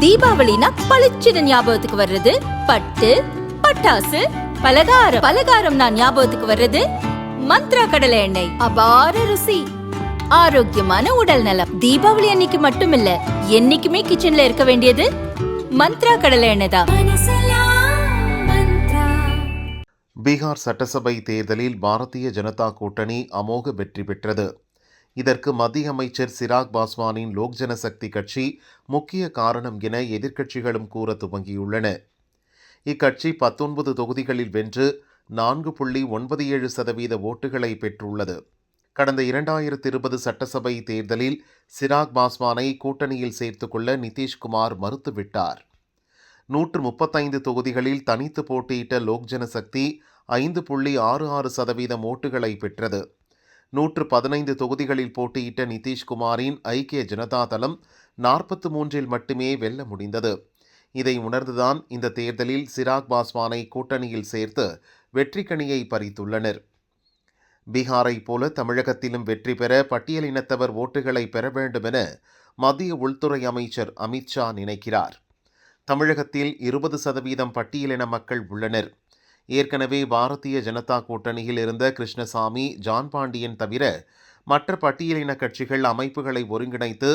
தீபாவளினா பளிச்சுன்னு ஞாபகத்துக்கு வர்றது பட்டு, பட்டாசு, பலகாரம். பலகாரம்னா ஞாபகத்துக்கு வர்றது மந்த்ரா கடலை எண்ணெய். அபார ருசி, ஆரோக்கியமான உடல் நலம். தீபாவளி அன்னைக்கு மட்டும் இல்ல, என்னைக்குமே கிச்சன்ல இருக்க வேண்டியது மந்த்ரா கடலை எண்ணெய் தான். பீகார் சட்டசபை தேர்தலில் பாரதிய ஜனதா கூட்டணி அமோக வெற்றி பெற்றது. இதற்கு மத்திய அமைச்சர் சிராக் பாஸ்வானின் லோக் ஜனசக்தி கட்சி முக்கிய காரணம் என எதிர்க்கட்சிகளும் கூற துவங்கியுள்ளன. இக்கட்சி 19 தொகுதிகளில் வென்று 4.97% ஓட்டுகளை பெற்றுள்ளது. கடந்த 2020 சட்டசபை தேர்தலில் சிராக் பாஸ்வானை கூட்டணியில் சேர்த்துக்கொள்ள நிதிஷ்குமார் மறுத்துவிட்டார். 135 தொகுதிகளில் தனித்து போட்டியிட்ட லோக் ஜனசக்தி 5.66% ஓட்டுகளை பெற்றது. 115 தொகுதிகளில் போட்டியிட்ட நிதிஷ்குமாரின் ஐக்கிய ஜனதா தளம் 43 மட்டுமே வெல்ல முடிந்தது. இதை உணர்ந்துதான் இந்த தேர்தலில் சிராக் பாஸ்வானை கூட்டணியில் சேர்த்து வெற்றிக்கனியை பறித்துள்ளனர். பீகாரை போல தமிழகத்திலும் வெற்றி பெற பட்டியலினத்தவர் ஓட்டுகளை பெற வேண்டும் என மத்திய உள்துறை அமைச்சர் அமித்ஷா நினைக்கிறார். தமிழகத்தில் 20% பட்டியலின மக்கள் உள்ளனர். ஏற்கனவே பாரதிய ஜனதா கூட்டணியில் இருந்த கிருஷ்ணசாமி, ஜான் பாண்டியன் தவிர மற்ற பட்டியலின கட்சிகள் அமைப்புகளை ஒருங்கிணைத்து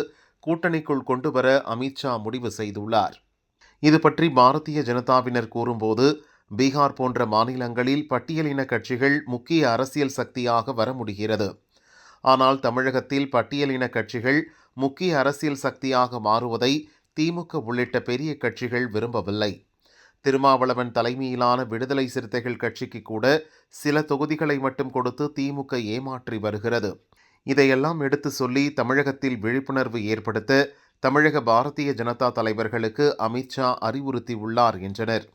கூட்டணிக்குள் கொண்டுவர அமித்ஷா முடிவு செய்துள்ளார். இது பற்றி பாரதிய ஜனதாவினர் கூறும்போது, பீகார் போன்ற மாநிலங்களில் பட்டியலின கட்சிகள் முக்கிய அரசியல் சக்தியாக வர முடிகிறது. ஆனால் தமிழகத்தில் பட்டியலின கட்சிகள் முக்கிய அரசியல் சக்தியாக மாறுவதை திமுக உள்ளிட்ட பெரிய கட்சிகள் விரும்பவில்லை. திருமாவளவன் தலைமையிலான விடுதலை சிறுத்தைகள் கட்சிக்கு கூட சில தொகுதிகளை மட்டும் கொடுத்து திமுக ஏமாற்றி வருகிறது. இதையெல்லாம் எடுத்து சொல்லி தமிழகத்தில் விழிப்புணர்வு ஏற்படுத்த தமிழக பாரதிய ஜனதா தலைவர்களுக்கு அமித்ஷா அறிவுறுத்தியுள்ளார் என்றனர்.